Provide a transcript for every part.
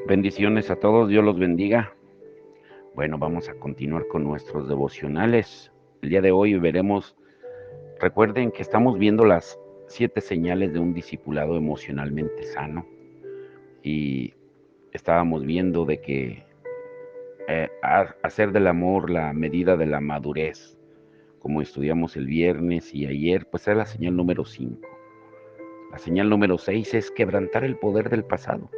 Bendiciones a todos, Dios los bendiga. Bueno, vamos a continuar con nuestros devocionales. El día de hoy veremos, recuerden que estamos viendo las 7 señales de un discipulado emocionalmente sano y estábamos viendo de que hacer del amor la medida de la madurez, como estudiamos el viernes y ayer, pues es la señal número 5. La señal número 6 es quebrantar el poder del pasado.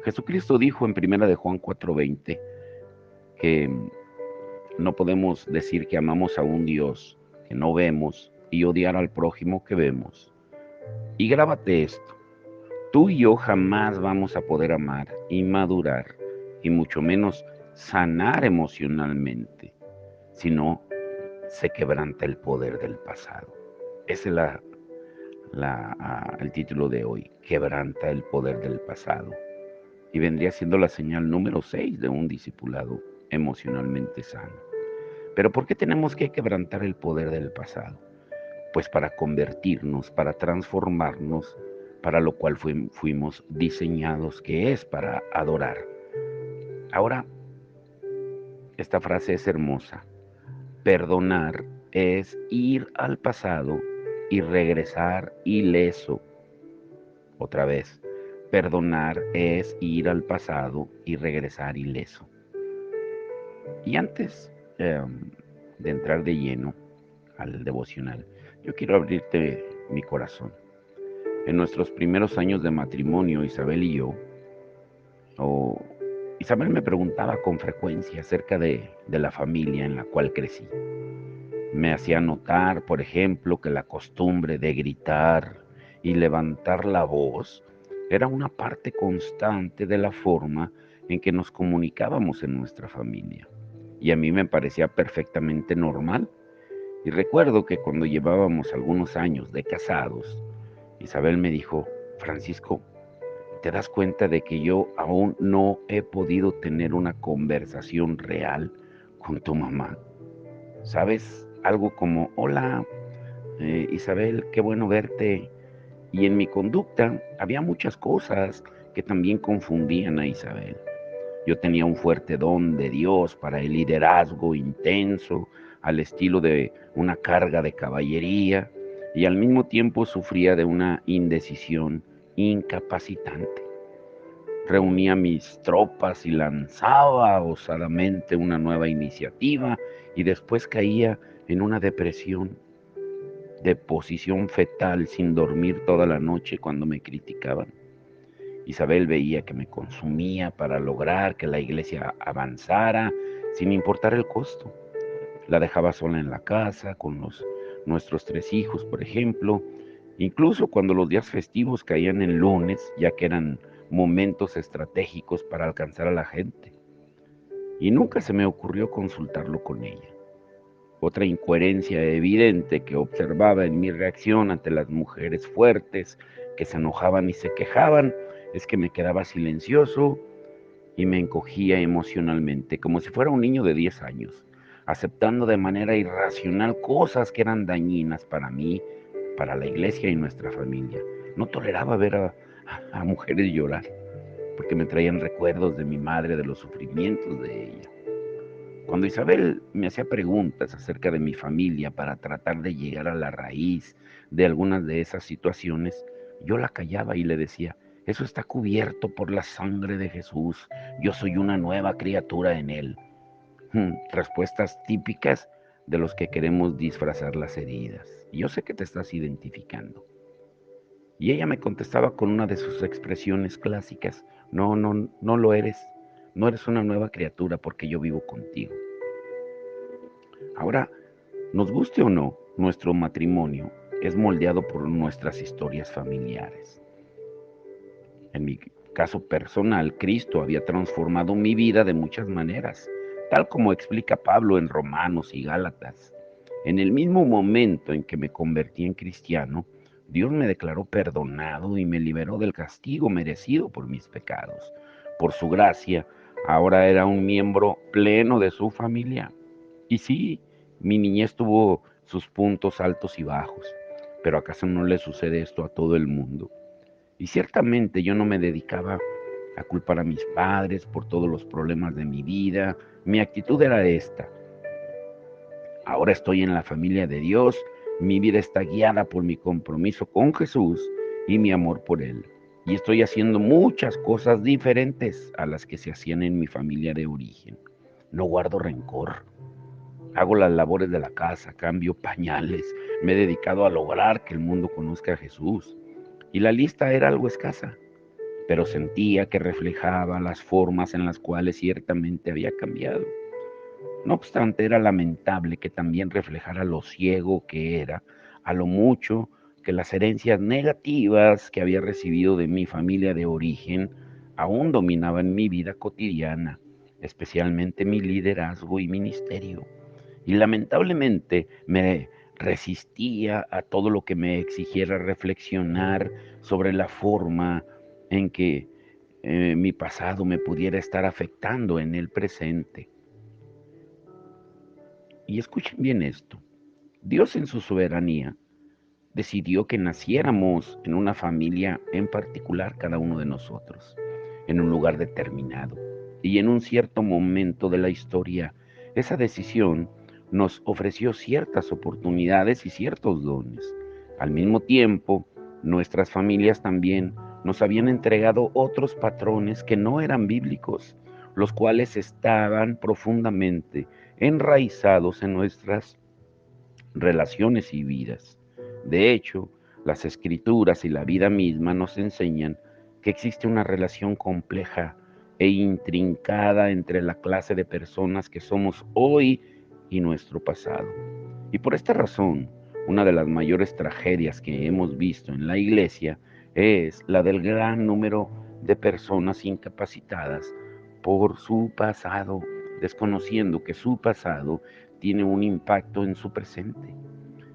Jesucristo dijo en primera de Juan 4:20 que no podemos decir que amamos a un Dios que no vemos y odiar al prójimo que vemos. Y grábate esto, tú y yo jamás vamos a poder amar y madurar, y mucho menos sanar emocionalmente, si no se quebranta el poder del pasado. Ese es el título de hoy, quebranta el poder del pasado. Y vendría siendo la señal número 6 de un discipulado emocionalmente sano. Pero ¿por qué tenemos que quebrantar el poder del pasado? Pues para convertirnos, para transformarnos, para lo cual fuimos diseñados, que es para adorar. Ahora, esta frase es hermosa. Perdonar es ir al pasado y regresar ileso. Otra vez, perdonar es ir al pasado y regresar ileso. Y antes de entrar de lleno al devocional, yo quiero abrirte mi corazón. En nuestros primeros años de matrimonio, Isabel y yo, o Isabel me preguntaba con frecuencia acerca de la familia en la cual crecí. Me hacía notar, por ejemplo, que la costumbre de gritar y levantar la voz era una parte constante de la forma en que nos comunicábamos en nuestra familia. Y a mí me parecía perfectamente normal. Y recuerdo que cuando llevábamos algunos años de casados, Isabel me dijo, Francisco, ¿te das cuenta de que yo aún no he podido tener una conversación real con tu mamá? ¿Sabes? Algo como, hola, Isabel, qué bueno verte. Y en mi conducta había muchas cosas que también confundían a Isabel. Yo tenía un fuerte don de Dios para el liderazgo intenso, al estilo de una carga de caballería, y al mismo tiempo sufría de una indecisión incapacitante. Reunía mis tropas y lanzaba osadamente una nueva iniciativa y después caía en una depresión de posición fetal sin dormir toda la noche cuando me criticaban. Isabel veía que me consumía para lograr que la iglesia avanzara sin importar el costo. La dejaba sola en la casa con nuestros 3 hijos, por ejemplo, incluso cuando los días festivos caían en lunes, ya que eran momentos estratégicos para alcanzar a la gente. Y nunca se me ocurrió consultarlo con ella. Otra incoherencia evidente que observaba en mi reacción ante las mujeres fuertes que se enojaban y se quejaban es que me quedaba silencioso y me encogía emocionalmente, como si fuera un niño de 10 años, aceptando de manera irracional cosas que eran dañinas para mí, para la iglesia y nuestra familia. No toleraba ver a mujeres llorar, porque me traían recuerdos de mi madre, de los sufrimientos de ella. Cuando Isabel me hacía preguntas acerca de mi familia para tratar de llegar a la raíz de algunas de esas situaciones, yo la callaba y le decía, eso está cubierto por la sangre de Jesús, yo soy una nueva criatura en él. Respuestas típicas de los que queremos disfrazar las heridas. Y yo sé que te estás identificando. Y ella me contestaba con una de sus expresiones clásicas, no, no, no lo eres, no eres una nueva criatura porque yo vivo contigo. Ahora, nos guste o no, nuestro matrimonio es moldeado por nuestras historias familiares. En mi caso personal, Cristo había transformado mi vida de muchas maneras, tal como explica Pablo en Romanos y Gálatas. En el mismo momento en que me convertí en cristiano, Dios me declaró perdonado y me liberó del castigo merecido por mis pecados. Por su gracia, ahora era un miembro pleno de su familia. Y sí, mi niñez tuvo sus puntos altos y bajos, pero ¿acaso no le sucede esto a todo el mundo? Y ciertamente yo no me dedicaba a culpar a mis padres por todos los problemas de mi vida. Mi actitud era esta: ahora estoy en la familia de Dios, mi vida está guiada por mi compromiso con Jesús y mi amor por Él. Y estoy haciendo muchas cosas diferentes a las que se hacían en mi familia de origen. No guardo rencor, hago las labores de la casa, cambio pañales, me he dedicado a lograr que el mundo conozca a Jesús. Y la lista era algo escasa, pero sentía que reflejaba las formas en las cuales ciertamente había cambiado. No obstante, era lamentable que también reflejara lo ciego que era, a lo mucho que las herencias negativas que había recibido de mi familia de origen aún dominaban mi vida cotidiana, especialmente mi liderazgo y ministerio. Y lamentablemente me resistía a todo lo que me exigiera reflexionar sobre la forma en que mi pasado me pudiera estar afectando en el presente. Y escuchen bien esto. Dios en su soberanía decidió que naciéramos en una familia en particular, cada uno de nosotros, en un lugar determinado. Y en un cierto momento de la historia, esa decisión nos ofreció ciertas oportunidades y ciertos dones. Al mismo tiempo, nuestras familias también nos habían entregado otros patrones que no eran bíblicos, los cuales estaban profundamente enraizados en nuestras relaciones y vidas. De hecho, las escrituras y la vida misma nos enseñan que existe una relación compleja e intrincada entre la clase de personas que somos hoy y nuestro pasado. Y por esta razón, una de las mayores tragedias que hemos visto en la iglesia es la del gran número de personas incapacitadas por su pasado, desconociendo que su pasado tiene un impacto en su presente.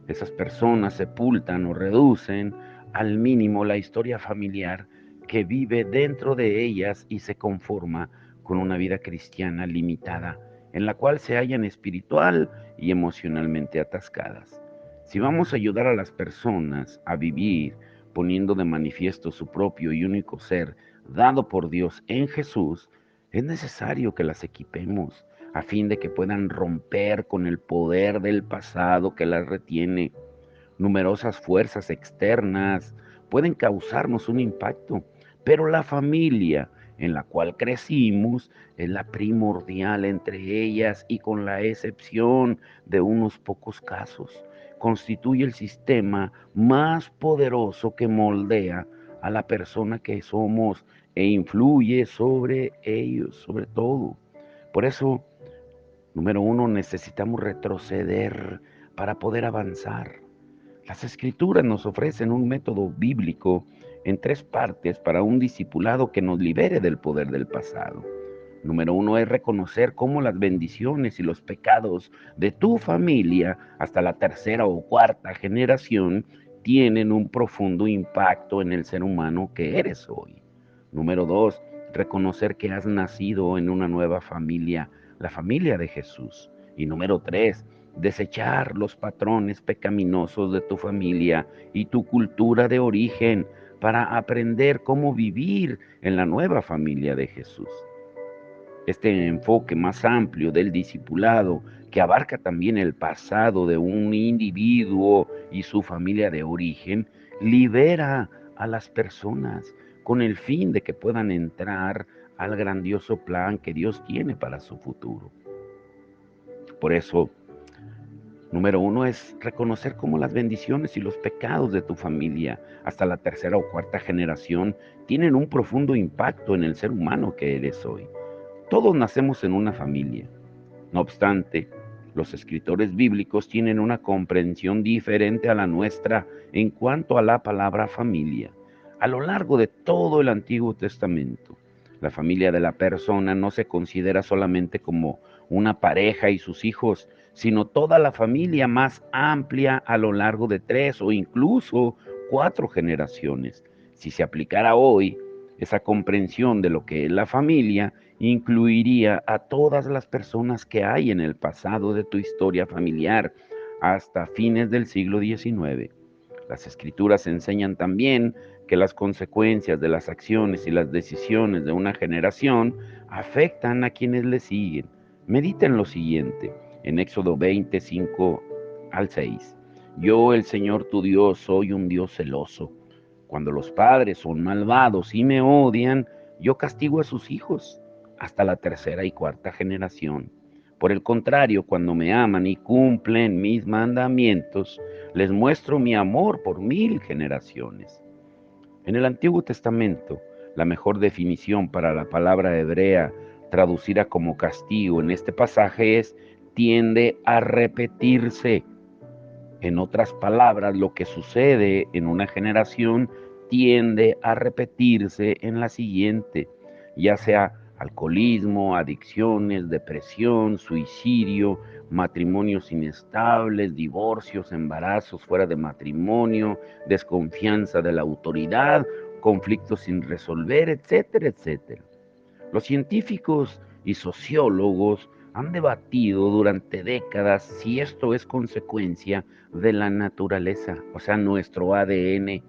Esas personas sepultan o reducen al mínimo la historia familiar que vive dentro de ellas y se conforma con una vida cristiana limitada, en la cual se hallan espiritual y emocionalmente atascadas. Si vamos a ayudar a las personas a vivir poniendo de manifiesto su propio y único ser dado por Dios en Jesús, es necesario que las equipemos a fin de que puedan romper con el poder del pasado que las retiene. Numerosas fuerzas externas pueden causarnos un impacto, pero la familia en la cual crecimos es la primordial entre ellas y, con la excepción de unos pocos casos, constituye el sistema más poderoso que moldea a la persona que somos e influye sobre ellos, sobre todo. Por eso, número uno, necesitamos retroceder para poder avanzar. Las escrituras nos ofrecen un método bíblico en tres partes para un discipulado que nos libere del poder del pasado. Número uno es reconocer cómo las bendiciones y los pecados de tu familia hasta la tercera o cuarta generación tienen un profundo impacto en el ser humano que eres hoy. Número dos, reconocer que has nacido en una nueva familia, la familia de Jesús. Y número tres, desechar los patrones pecaminosos de tu familia y tu cultura de origen para aprender cómo vivir en la nueva familia de Jesús. Este enfoque más amplio del discipulado, que abarca también el pasado de un individuo y su familia de origen, libera a las personas con el fin de que puedan entrar al grandioso plan que Dios tiene para su futuro. Por eso, número uno es reconocer cómo las bendiciones y los pecados de tu familia hasta la tercera o cuarta generación tienen un profundo impacto en el ser humano que eres hoy. Todos nacemos en una familia. No obstante, los escritores bíblicos tienen una comprensión diferente a la nuestra en cuanto a la palabra familia. A lo largo de todo el Antiguo Testamento, la familia de la persona no se considera solamente como una pareja y sus hijos, sino toda la familia más amplia a lo largo de 3 o incluso 4 generaciones. Si se aplicara hoy, esa comprensión de lo que es la familia incluiría a todas las personas que hay en el pasado de tu historia familiar hasta fines del siglo XIX. Las escrituras enseñan también que las consecuencias de las acciones y las decisiones de una generación afectan a quienes le siguen. Medita en lo siguiente, en Éxodo 25 al 6. Yo, el Señor tu Dios, soy un Dios celoso. Cuando los padres son malvados y me odian, yo castigo a sus hijos hasta la tercera y cuarta generación. Por el contrario, cuando me aman y cumplen mis mandamientos, les muestro mi amor por 1000 generaciones. En el Antiguo Testamento, la mejor definición para la palabra hebrea traducida como castigo en este pasaje es tiende a repetirse. En otras palabras, lo que sucede en una generación tiende a repetirse en la siguiente, ya sea alcoholismo, adicciones, depresión, suicidio, matrimonios inestables, divorcios, embarazos fuera de matrimonio, desconfianza de la autoridad, conflictos sin resolver, etcétera, etcétera. Los científicos y sociólogos han debatido durante décadas si esto es consecuencia de la naturaleza, o sea, nuestro ADN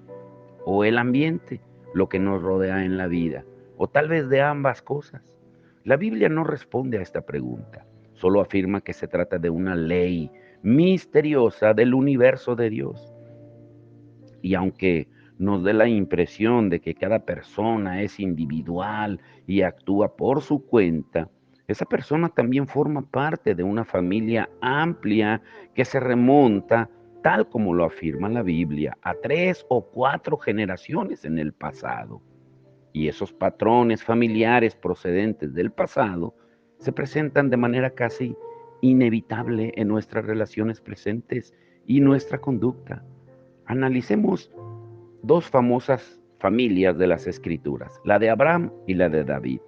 o el ambiente, lo que nos rodea en la vida, o tal vez de ambas cosas. La Biblia no responde a esta pregunta, solo afirma que se trata de una ley misteriosa del universo de Dios. Y aunque nos dé la impresión de que cada persona es individual y actúa por su cuenta, esa persona también forma parte de una familia amplia que se remonta, tal como lo afirma la Biblia, a 3 o 4 generaciones en el pasado. Y esos patrones familiares procedentes del pasado se presentan de manera casi inevitable en nuestras relaciones presentes y nuestra conducta. Analicemos 2 famosas familias de las Escrituras, la de Abraham y la de David.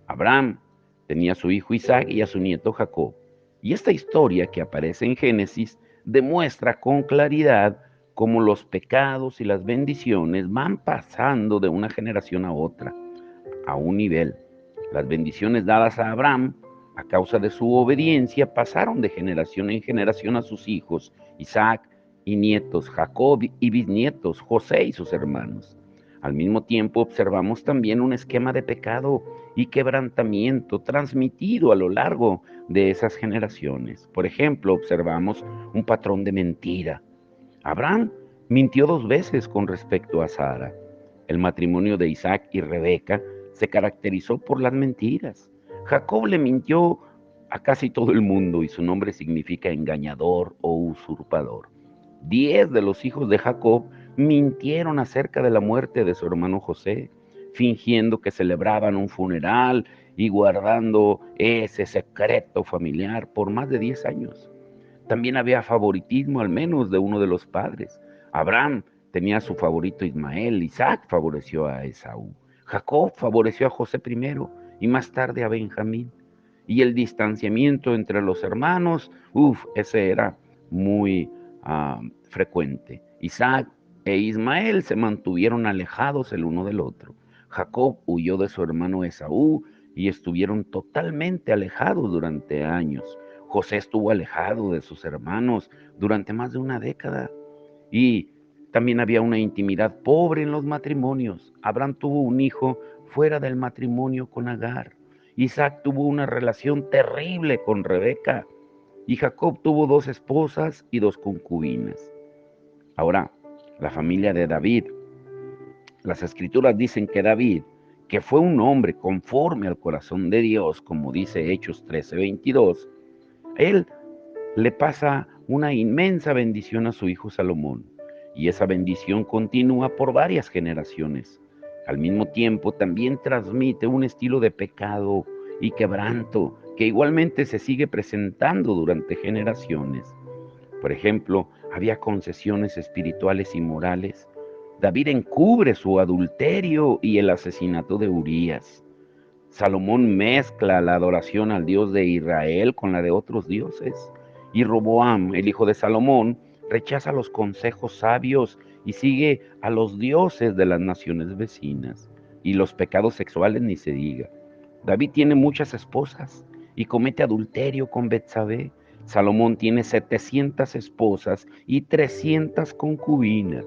Abraham tenía a su hijo Isaac y a su nieto Jacob. Y esta historia que aparece en Génesis demuestra con claridad cómo los pecados y las bendiciones van pasando de una generación a otra, a un nivel. Las bendiciones dadas a Abraham, a causa de su obediencia, pasaron de generación en generación a sus hijos, Isaac y nietos, Jacob y bisnietos, José y sus hermanos. Al mismo tiempo observamos también un esquema de pecado y quebrantamiento transmitido a lo largo de esas generaciones. Por ejemplo, observamos un patrón de mentira. Abraham mintió 2 veces con respecto a Sara. El matrimonio de Isaac y Rebeca se caracterizó por las mentiras. Jacob le mintió a casi todo el mundo y su nombre significa engañador o usurpador. 10 de los hijos de Jacob mintieron acerca de la muerte de su hermano José, fingiendo que celebraban un funeral y guardando ese secreto familiar por más de 10 años. También había favoritismo al menos de uno de los padres. Abraham tenía a su favorito Ismael, Isaac favoreció a Esaú, Jacob favoreció a José primero y más tarde a Benjamín. Y el distanciamiento entre los hermanos, ese era muy frecuente. Isaac e Ismael se mantuvieron alejados el uno del otro. Jacob huyó de su hermano Esaú y estuvieron totalmente alejados durante años. José estuvo alejado de sus hermanos durante más de una década. Y también había una intimidad pobre en los matrimonios. Abraham tuvo un hijo fuera del matrimonio con Agar. Isaac tuvo una relación terrible con Rebeca. Y Jacob tuvo 2 esposas y 2 concubinas. Ahora, la familia de David. Las escrituras dicen que David, que fue un hombre conforme al corazón de Dios, como dice Hechos 13:22, él le pasa una inmensa bendición a su hijo Salomón, y esa bendición continúa por varias generaciones. Al mismo tiempo, también transmite un estilo de pecado y quebranto que igualmente se sigue presentando durante generaciones. Por ejemplo, había concesiones espirituales y morales. David encubre su adulterio y el asesinato de Urías. Salomón mezcla la adoración al Dios de Israel con la de otros dioses. Y Roboam, el hijo de Salomón, rechaza los consejos sabios y sigue a los dioses de las naciones vecinas. Y los pecados sexuales ni se diga. David tiene muchas esposas y comete adulterio con Betsabé. Salomón tiene 700 esposas y 300 concubinas.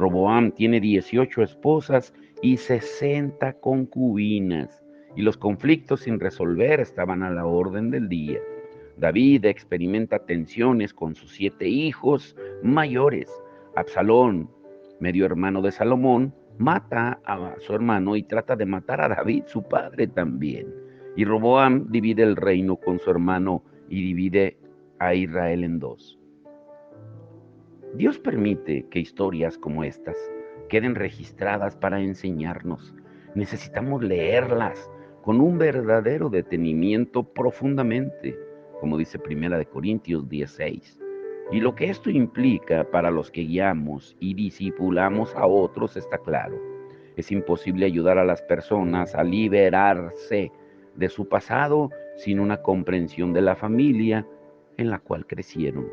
Roboam tiene 18 esposas y 60 concubinas, y los conflictos sin resolver estaban a la orden del día. David experimenta tensiones con sus 7 hijos mayores. Absalón, medio hermano de Salomón, mata a su hermano y trata de matar a David, su padre también. Y Roboam divide el reino con su hermano y divide a Israel en dos. Dios permite que historias como estas queden registradas para enseñarnos. Necesitamos leerlas con un verdadero detenimiento profundamente, como dice Primera de Corintios 16. Y lo que esto implica para los que guiamos y discipulamos a otros está claro. Es imposible ayudar a las personas a liberarse de su pasado sin una comprensión de la familia en la cual crecieron,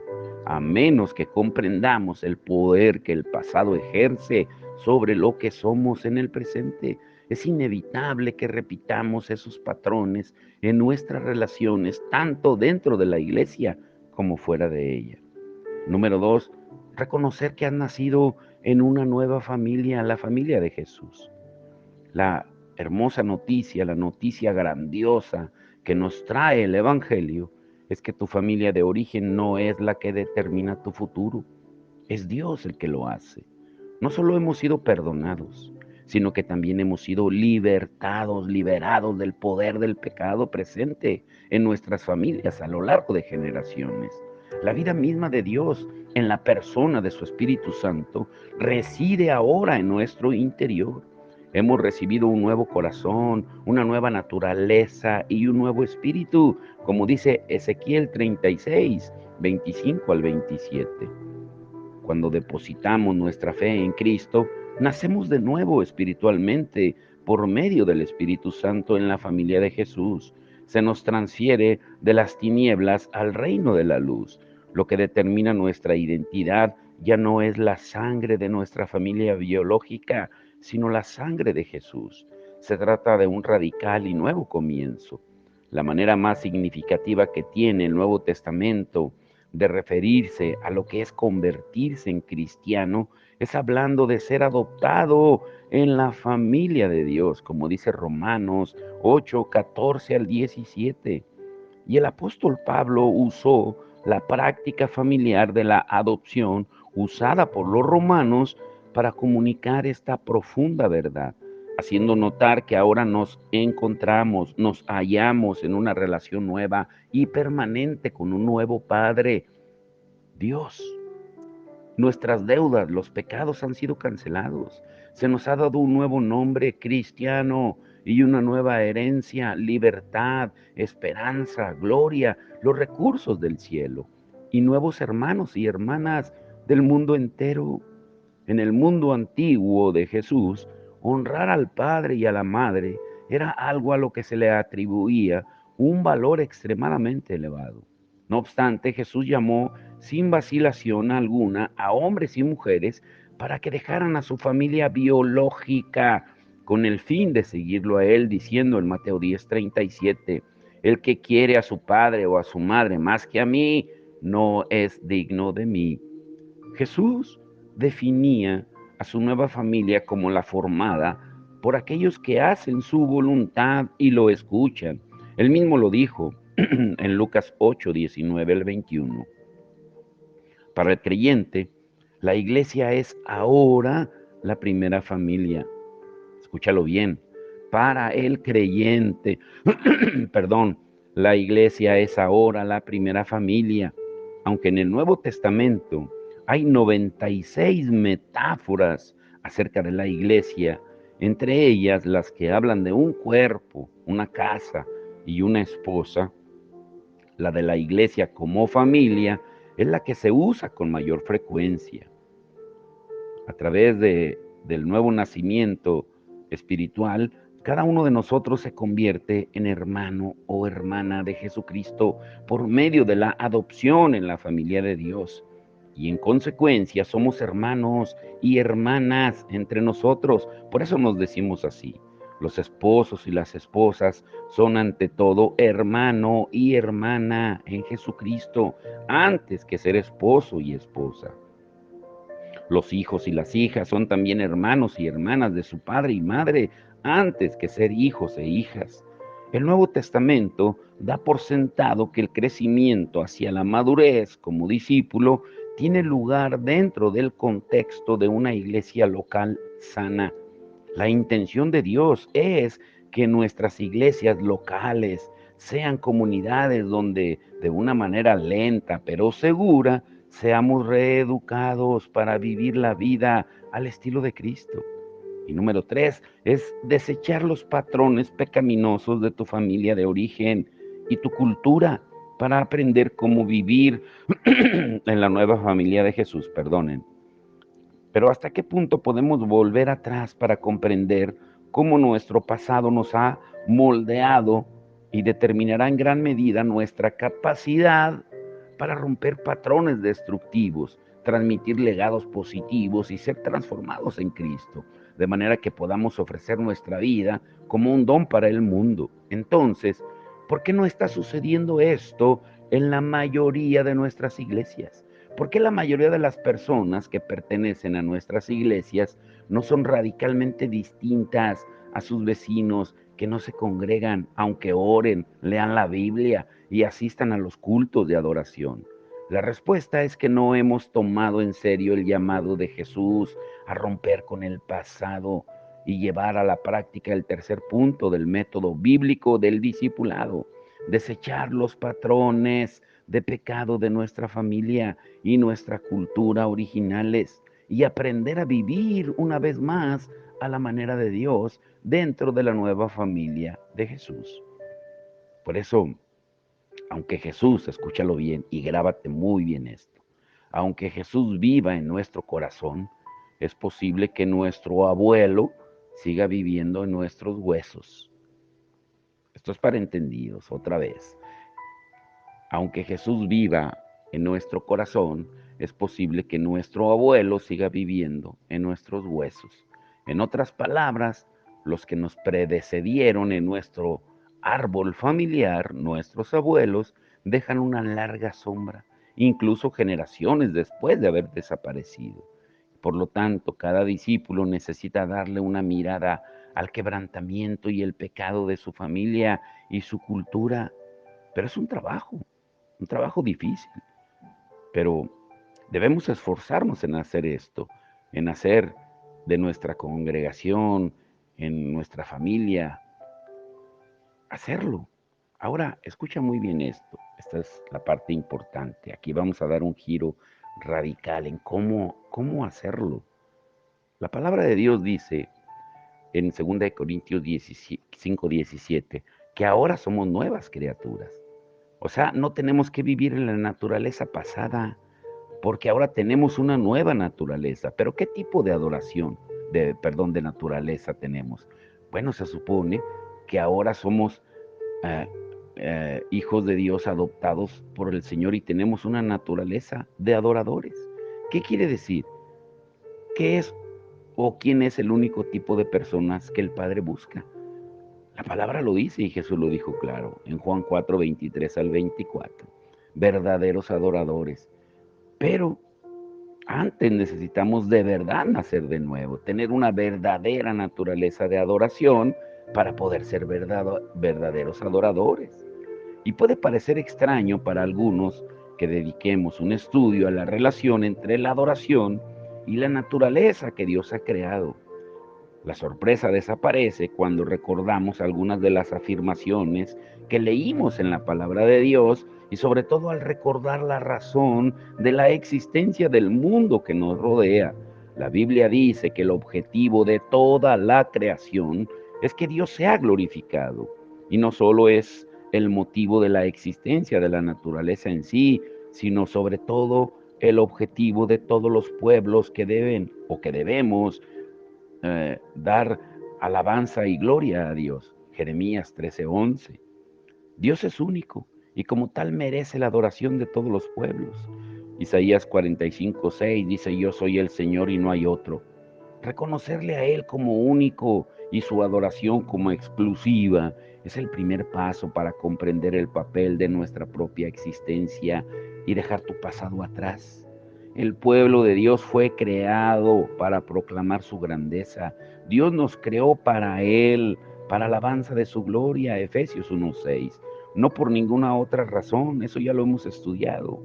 a menos que comprendamos el poder que el pasado ejerce sobre lo que somos en el presente. Es inevitable que repitamos esos patrones en nuestras relaciones, tanto dentro de la iglesia como fuera de ella. Número 2, reconocer que has nacido en una nueva familia, la familia de Jesús. La hermosa noticia, la noticia grandiosa que nos trae el Evangelio es que tu familia de origen no es la que determina tu futuro, es Dios el que lo hace. No solo hemos sido perdonados, sino que también hemos sido libertados, liberados del poder del pecado presente en nuestras familias a lo largo de generaciones. La vida misma de Dios en la persona de su Espíritu Santo reside ahora en nuestro interior. Hemos recibido un nuevo corazón, una nueva naturaleza y un nuevo espíritu, como dice Ezequiel 36, 25 al 27. Cuando depositamos nuestra fe en Cristo, nacemos de nuevo espiritualmente por medio del Espíritu Santo en la familia de Jesús. Se nos transfiere de las tinieblas al reino de la luz. Lo que determina nuestra identidad ya no es la sangre de nuestra familia biológica, sino la sangre de Jesús. Se trata de un radical y nuevo comienzo. La manera más significativa que tiene el Nuevo Testamento de referirse a lo que es convertirse en cristiano, es hablando de ser adoptado en la familia de Dios, como dice Romanos 8, 14 al 17. Y el apóstol Pablo usó la práctica familiar de la adopción usada por los romanos para comunicar esta profunda verdad, haciendo notar que ahora nos encontramos, nos hallamos en una relación nueva y permanente con un nuevo Padre, Dios. Nuestras deudas, los pecados han sido cancelados. Se nos ha dado un nuevo nombre cristiano y una nueva herencia, libertad, esperanza, gloria, los recursos del cielo y nuevos hermanos y hermanas del mundo entero. En el mundo antiguo de Jesús, honrar al padre y a la madre era algo a lo que se le atribuía un valor extremadamente elevado. No obstante, Jesús llamó sin vacilación alguna a hombres y mujeres para que dejaran a su familia biológica con el fin de seguirlo a él, diciendo en Mateo 10:37, el que quiere a su padre o a su madre más que a mí, no es digno de mí. Jesús definía a su nueva familia como la formada por aquellos que hacen su voluntad y lo escuchan. Él mismo lo dijo en Lucas 8, 19 al 21. Para el creyente, la iglesia es ahora la primera familia. Escúchalo bien. Para el creyente, perdón, la iglesia es ahora la primera familia. Aunque en el Nuevo Testamento hay 96 metáforas acerca de la iglesia, entre ellas las que hablan de un cuerpo, una casa y una esposa, la de la iglesia como familia es la que se usa con mayor frecuencia. A través del nuevo nacimiento espiritual, cada uno de nosotros se convierte en hermano o hermana de Jesucristo por medio de la adopción en la familia de Dios. Y en consecuencia somos hermanos y hermanas entre nosotros. Por eso nos decimos así. Los esposos y las esposas son ante todo hermano y hermana en Jesucristo, antes que ser esposo y esposa. Los hijos y las hijas son también hermanos y hermanas de su padre y madre antes que ser hijos e hijas. El Nuevo Testamento da por sentado que el crecimiento hacia la madurez como discípulo tiene lugar dentro del contexto de una iglesia local sana. La intención de Dios es que nuestras iglesias locales sean comunidades donde de una manera lenta pero segura seamos reeducados para vivir la vida al estilo de Cristo. Y número 3 es desechar los patrones pecaminosos de tu familia de origen y tu cultura para aprender cómo vivir en la nueva familia de Jesús, perdonen. Pero ¿hasta qué punto podemos volver atrás para comprender cómo nuestro pasado nos ha moldeado y determinará en gran medida nuestra capacidad para romper patrones destructivos, transmitir legados positivos y ser transformados en Cristo, de manera que podamos ofrecer nuestra vida como un don para el mundo? Entonces, ¿por qué no está sucediendo esto en la mayoría de nuestras iglesias? ¿Por qué la mayoría de las personas que pertenecen a nuestras iglesias no son radicalmente distintas a sus vecinos que no se congregan, aunque oren, lean la Biblia y asistan a los cultos de adoración? La respuesta es que no hemos tomado en serio el llamado de Jesús a romper con el pasado y llevar a la práctica el tercer punto del método bíblico del discipulado: desechar los patrones de pecado de nuestra familia y nuestra cultura originales y aprender a vivir una vez más a la manera de Dios dentro de la nueva familia de Jesús. Por eso, aunque Jesús, escúchalo bien y grábate muy bien esto, aunque Jesús viva en nuestro corazón, es posible que nuestro abuelo siga viviendo en nuestros huesos. Esto es para entendidos, otra vez. Aunque Jesús viva en nuestro corazón, es posible que nuestro abuelo siga viviendo en nuestros huesos. En otras palabras, los que nos predecedieron en nuestro árbol familiar, nuestros abuelos, dejan una larga sombra, incluso generaciones después de haber desaparecido. Por lo tanto, cada discípulo necesita darle una mirada al quebrantamiento y el pecado de su familia y su cultura. Pero es un trabajo difícil, pero debemos esforzarnos en hacer esto, en hacer de nuestra congregación, en nuestra familia, hacerlo. Ahora, escucha muy bien esto, esta es la parte importante. Aquí vamos a dar un giro radical en cómo hacerlo. La palabra de Dios dice en 2 Corintios 5:17 que ahora somos nuevas criaturas. O sea, no tenemos que vivir en la naturaleza pasada, porque ahora tenemos una nueva naturaleza. Pero ¿qué tipo de adoración, de naturaleza tenemos? Bueno, se supone que ahora somos eh, hijos de Dios adoptados por el Señor y tenemos una naturaleza de adoradores. ¿Qué quiere decir? ¿Qué es o quién es el único tipo de personas que el Padre busca? La palabra lo dice y Jesús lo dijo claro en Juan 4:23 al 24. Verdaderos adoradores. Pero antes necesitamos de verdad nacer de nuevo, tener una verdadera naturaleza de adoración para poder ser verdaderos adoradores. Y puede parecer extraño para algunos que dediquemos un estudio a la relación entre la adoración y la naturaleza que Dios ha creado. La sorpresa desaparece cuando recordamos algunas de las afirmaciones que leímos en la palabra de Dios y sobre todo al recordar la razón de la existencia del mundo que nos rodea. La Biblia dice que el objetivo de toda la creación es que Dios sea glorificado y no solo es el motivo de la existencia de la naturaleza en sí, sino sobre todo el objetivo de todos los pueblos que deben o que debemos dar alabanza y gloria a Dios. Jeremías 13:11. Dios es único y como tal merece la adoración de todos los pueblos. Isaías 45:6 dice: yo soy el Señor y no hay otro. Reconocerle a Él como único y su adoración como exclusiva es el primer paso para comprender el papel de nuestra propia existencia y dejar tu pasado atrás. El pueblo de Dios fue creado para proclamar su grandeza. Dios nos creó para Él, para alabanza de su gloria, Efesios 1:6. No por ninguna otra razón, eso ya lo hemos estudiado.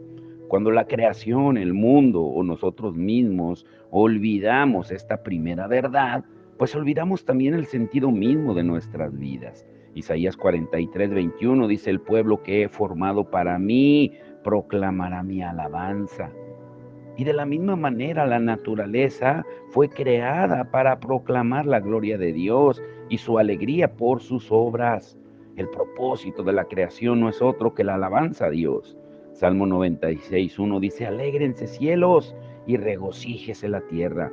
Cuando la creación, el mundo o nosotros mismos olvidamos esta primera verdad, pues olvidamos también el sentido mismo de nuestras vidas. Isaías 43:21 dice: el pueblo que he formado para mí proclamará mi alabanza. Y de la misma manera la naturaleza fue creada para proclamar la gloria de Dios y su alegría por sus obras. El propósito de la creación no es otro que la alabanza a Dios. Salmo 96:1 dice: alégrense cielos y regocíjese la tierra.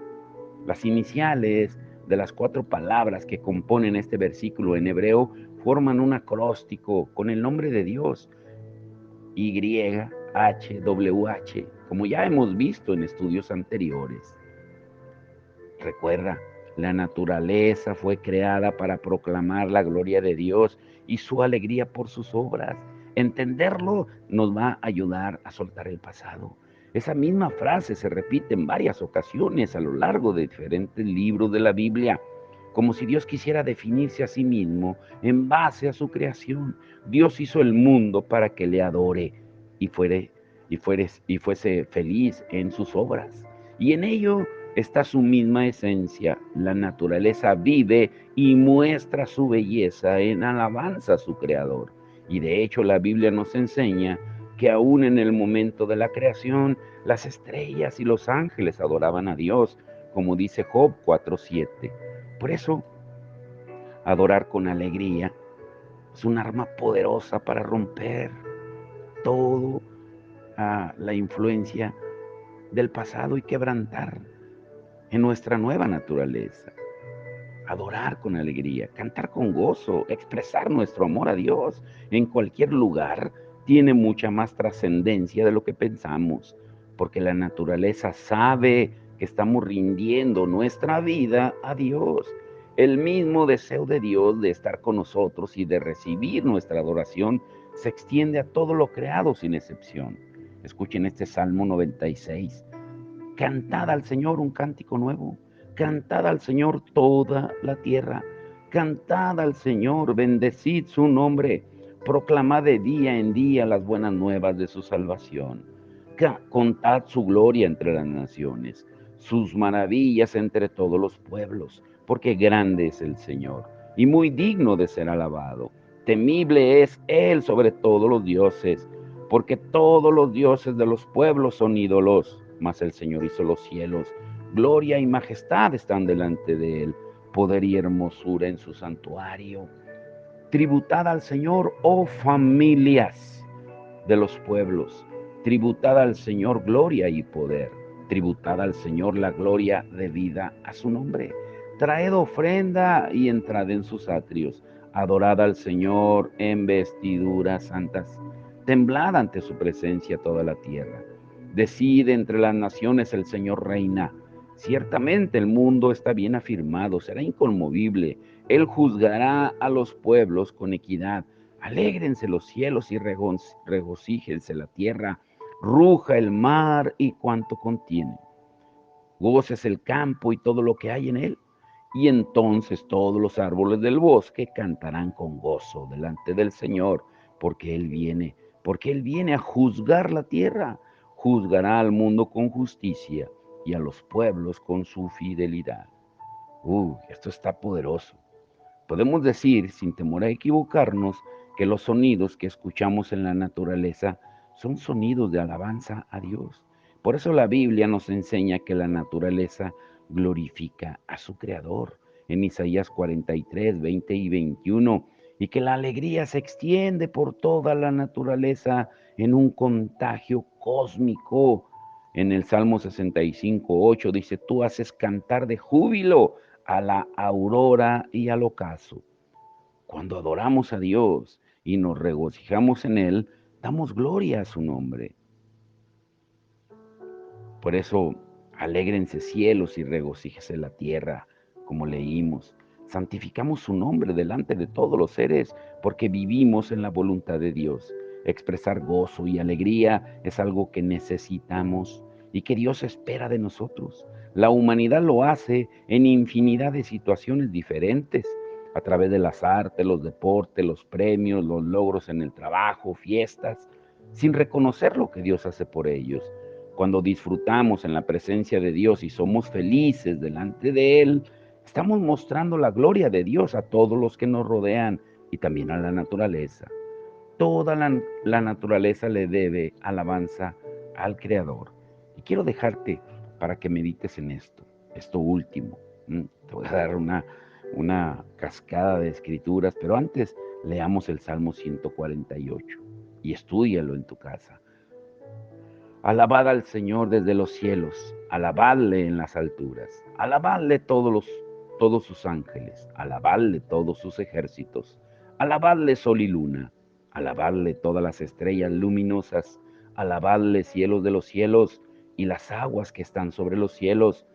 Las iniciales de las 4 palabras que componen este versículo en hebreo forman un acróstico con el nombre de Dios: YHWH, como ya hemos visto en estudios anteriores. Recuerda, la naturaleza fue creada para proclamar la gloria de Dios y su alegría por sus obras. Entenderlo nos va a ayudar a soltar el pasado. Esa misma frase se repite en varias ocasiones a lo largo de diferentes libros de la Biblia, como si Dios quisiera definirse a sí mismo en base a su creación. Dios hizo el mundo para que le adore y fuese feliz en sus obras. Y en ello está su misma esencia. La naturaleza vive y muestra su belleza en alabanza a su creador. Y de hecho la Biblia nos enseña que aún en el momento de la creación, las estrellas y los ángeles adoraban a Dios, como dice Job 4:7. Por eso, adorar con alegría es un arma poderosa para romper toda la influencia del pasado y quebrantar en nuestra nueva naturaleza. Adorar con alegría, cantar con gozo, expresar nuestro amor a Dios en cualquier lugar tiene mucha más trascendencia de lo que pensamos, porque la naturaleza sabe que estamos rindiendo nuestra vida a Dios. El mismo deseo de Dios de estar con nosotros y de recibir nuestra adoración se extiende a todo lo creado sin excepción. Escuchen este Salmo 96. Cantad al Señor un cántico nuevo. Cantad al Señor toda la tierra. Cantad al Señor, bendecid su nombre. Proclamad de día en día las buenas nuevas de su salvación. Contad su gloria entre las naciones, sus maravillas entre todos los pueblos, porque grande es el Señor y muy digno de ser alabado. Temible es Él sobre todos los dioses, porque todos los dioses de los pueblos son ídolos, mas el Señor hizo los cielos. Gloria y majestad están delante de Él, poder y hermosura en su santuario. Tributad al Señor, oh familias de los pueblos. Tributad al Señor gloria y poder. Tributad al Señor la gloria debida a su nombre. Traed ofrenda y entrad en sus atrios. Adorad al Señor en vestiduras santas. Temblad ante su presencia toda la tierra. Decide entre las naciones: el Señor reina. Ciertamente el mundo está bien afirmado, será inconmovible. Él juzgará a los pueblos con equidad. Alégrense los cielos y regocíjense la tierra. Ruja el mar y cuanto contiene. Gócese el campo y todo lo que hay en él. Y entonces todos los árboles del bosque cantarán con gozo delante del Señor, porque Él viene a juzgar la tierra. Juzgará al mundo con justicia y a los pueblos con su fidelidad. Esto está poderoso. Podemos decir, sin temor a equivocarnos, que los sonidos que escuchamos en la naturaleza son sonidos de alabanza a Dios. Por eso la Biblia nos enseña que la naturaleza glorifica a su Creador en Isaías 43:20 y 21, y que la alegría se extiende por toda la naturaleza en un contagio cósmico. En el Salmo 65:8 dice: tú haces cantar de júbilo a la aurora y al ocaso. Cuando adoramos a Dios y nos regocijamos en Él, damos gloria a su nombre. Por eso, alégrense cielos y regocíjese la tierra, como leímos. Santificamos su nombre delante de todos los seres, porque vivimos en la voluntad de Dios. Expresar gozo y alegría es algo que necesitamos. y que Dios espera de nosotros. La humanidad lo hace en infinidad de situaciones diferentes, a través de las artes, los deportes, los premios, los logros en el trabajo, fiestas, sin reconocer lo que Dios hace por ellos. Cuando disfrutamos en la presencia de Dios y somos felices delante de Él, estamos mostrando la gloria de Dios a todos los que nos rodean y también a la naturaleza. Toda la naturaleza le debe alabanza al Creador. Y quiero dejarte para que medites en esto último. Te voy a dar una cascada de escrituras, pero antes leamos el Salmo 148 y estúdialo en tu casa. Alabad al Señor desde los cielos, alabadle en las alturas, alabadle todos sus ángeles, alabadle todos sus ejércitos, alabadle sol y luna, alabadle todas las estrellas luminosas, alabadle cielos de los cielos y las aguas que están sobre los cielos,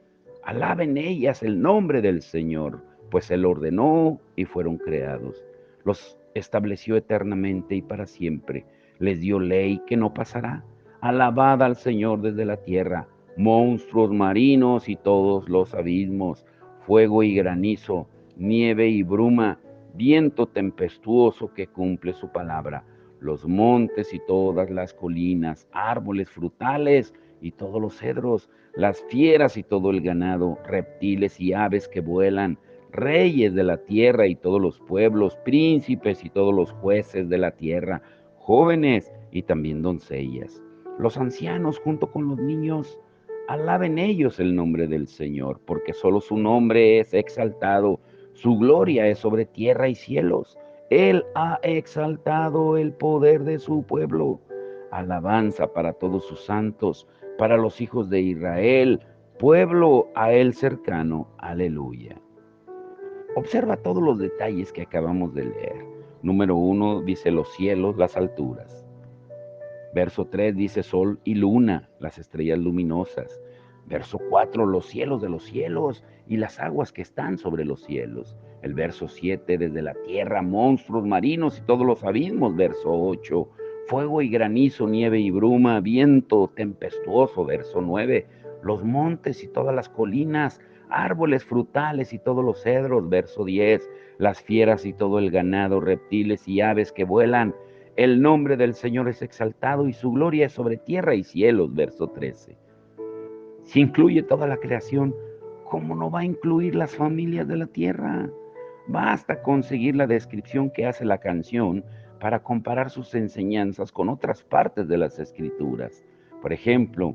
alaben ellas el nombre del Señor, pues Él ordenó y fueron creados. Los estableció eternamente y para siempre, les dio ley que no pasará. Alabad al Señor desde la tierra, monstruos marinos y todos los abismos, fuego y granizo, nieve y bruma, viento tempestuoso que cumple su palabra, los montes y todas las colinas, árboles frutales y todos los cedros, las fieras y todo el ganado, reptiles y aves que vuelan, reyes de la tierra y todos los pueblos, príncipes y todos los jueces de la tierra, jóvenes y también doncellas. Los ancianos junto con los niños, alaben ellos el nombre del Señor, porque solo su nombre es exaltado, su gloria es sobre tierra y cielos. Él ha exaltado el poder de su pueblo. Alabanza para todos sus santos, para los hijos de Israel, pueblo a él cercano. Aleluya. Observa todos los detalles que acabamos de leer. Número 1 dice los cielos, las alturas. Verso 3 dice sol y luna, las estrellas luminosas. Verso 4, los cielos de los cielos y las aguas que están sobre los cielos. El verso 7, desde la tierra, monstruos marinos y todos los abismos. Verso 8, fuego y granizo, nieve y bruma, viento tempestuoso. Verso 9, los montes y todas las colinas, árboles frutales y todos los cedros. Verso 10, las fieras y todo el ganado, reptiles y aves que vuelan. El nombre del Señor es exaltado y su gloria es sobre tierra y cielos. Verso 13. Si incluye toda la creación, ¿cómo no va a incluir las familias de la tierra? Basta con seguir la descripción que hace la canción para comparar sus enseñanzas con otras partes de las Escrituras. Por ejemplo,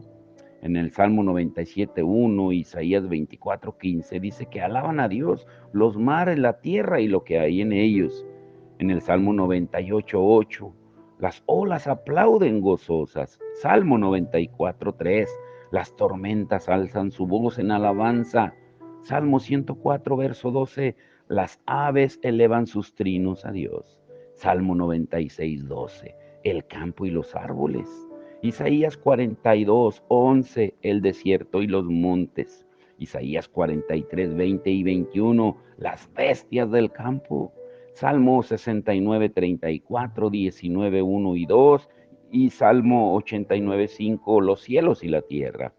en el Salmo 97:1, Isaías 24:15, dice que alaban a Dios los mares, la tierra y lo que hay en ellos. En el Salmo 98:8, las olas aplauden gozosas. Salmo 94:3, las tormentas alzan su voz en alabanza. Salmo 104, verso 12, las aves elevan sus trinos a Dios. Salmo 96:12, el campo y los árboles. Isaías 42:11, el desierto y los montes. Isaías 43:20 y 21, las bestias del campo. Salmo 69:34, 19:1 y 2, y Salmo 89:5, los cielos y la tierra.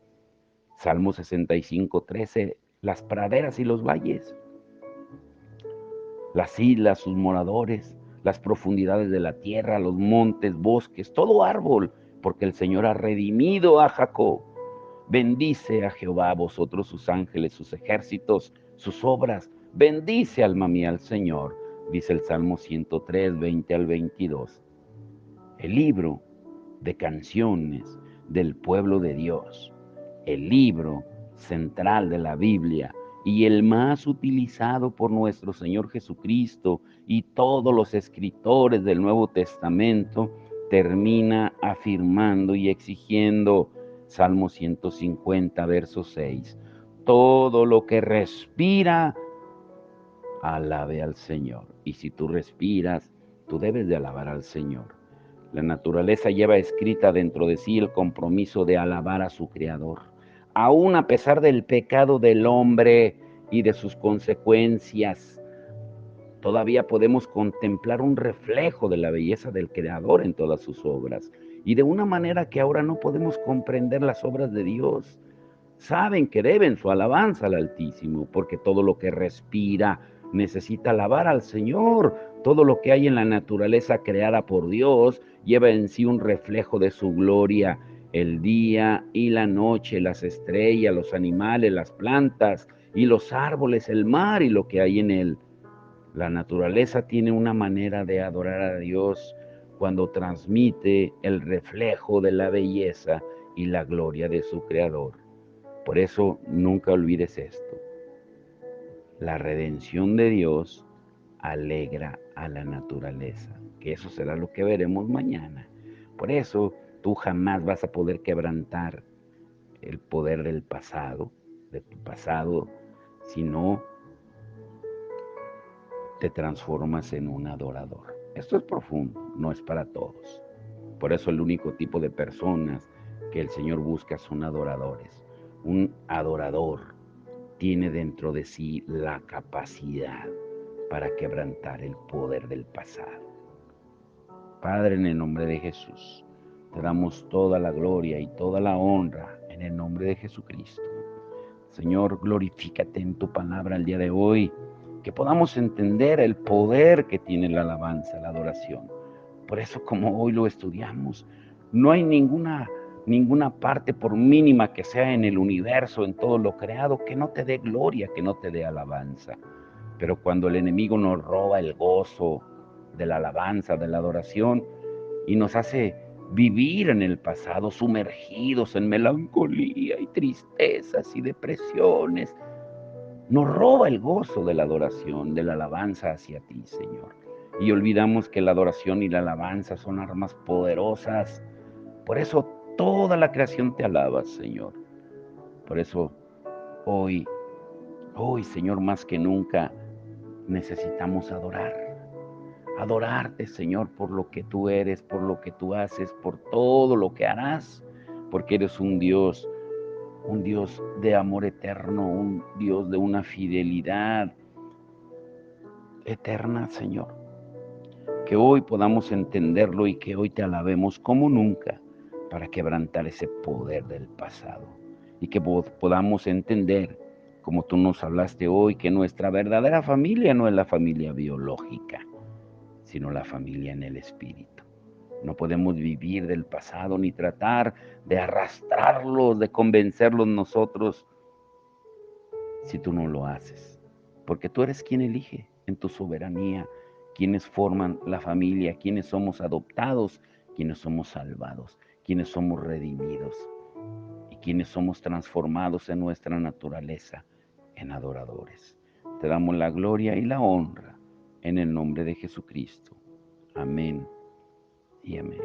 Salmo 65:13, las praderas y los valles, las islas, sus moradores, las profundidades de la tierra, los montes, bosques, todo árbol, porque el Señor ha redimido a Jacob. Bendice a Jehová vosotros sus ángeles, sus ejércitos, sus obras. Bendice, alma mía, al Señor, dice el Salmo 103, 20 al 22. El libro de canciones del pueblo de Dios, el libro central de la Biblia y el más utilizado por nuestro Señor Jesucristo y todos los escritores del Nuevo Testamento, termina afirmando y exigiendo, Salmo 150, verso 6, todo lo que respira, alabe al Señor. Y si tú respiras, tú debes de alabar al Señor. La naturaleza lleva escrita dentro de sí el compromiso de alabar a su Creador. Aún a pesar del pecado del hombre y de sus consecuencias, todavía podemos contemplar un reflejo de la belleza del Creador en todas sus obras. y de una manera que ahora no podemos comprender las obras de Dios. Saben que deben su alabanza al Altísimo, porque todo lo que respira necesita alabar al Señor. Todo lo que hay en la naturaleza creada por Dios lleva en sí un reflejo de su gloria. El día y la noche, las estrellas, los animales, las plantas y los árboles, el mar y lo que hay en él. La naturaleza tiene una manera de adorar a Dios cuando transmite el reflejo de la belleza y la gloria de su Creador. Por eso nunca olvides esto. La redención de Dios alegra a la naturaleza, que eso será lo que veremos mañana. Por eso tú jamás vas a poder quebrantar el poder del pasado, de tu pasado, si no te transformas en un adorador. Esto es profundo, no es para todos. Por eso el único tipo de personas que el Señor busca son adoradores. Un adorador tiene dentro de sí la capacidad para quebrantar el poder del pasado. Padre, en el nombre de Jesús, te damos toda la gloria y toda la honra en el nombre de Jesucristo. Señor, glorifícate en tu palabra el día de hoy, que podamos entender el poder que tiene la alabanza, la adoración. Por eso, como hoy lo estudiamos, no hay ninguna parte, por mínima que sea en el universo, en todo lo creado, que no te dé gloria, que no te dé alabanza. Pero cuando el enemigo nos roba el gozo de la alabanza, de la adoración, y nos hace vivir en el pasado, sumergidos en melancolía y tristezas y depresiones, nos roba el gozo de la adoración, de la alabanza hacia ti, Señor. Y olvidamos que la adoración y la alabanza son armas poderosas. Por eso toda la creación te alaba, Señor. Por eso hoy, Señor, más que nunca necesitamos adorar. Adorarte, Señor, por lo que tú eres, por lo que tú haces, por todo lo que harás, porque eres un Dios de amor eterno, un Dios de una fidelidad eterna, Señor. Que hoy podamos entenderlo y que hoy te alabemos como nunca para quebrantar ese poder del pasado. Y que podamos entender, como tú nos hablaste hoy, que nuestra verdadera familia no es la familia biológica, sino la familia en el espíritu. No podemos vivir del pasado ni tratar de arrastrarlos, de convencerlos nosotros si tú no lo haces. Porque tú eres quien elige en tu soberanía quienes forman la familia, quienes somos adoptados, quienes somos salvados, quienes somos redimidos y quienes somos transformados en nuestra naturaleza en adoradores. Te damos la gloria y la honra en el nombre de Jesucristo. Amén y amén.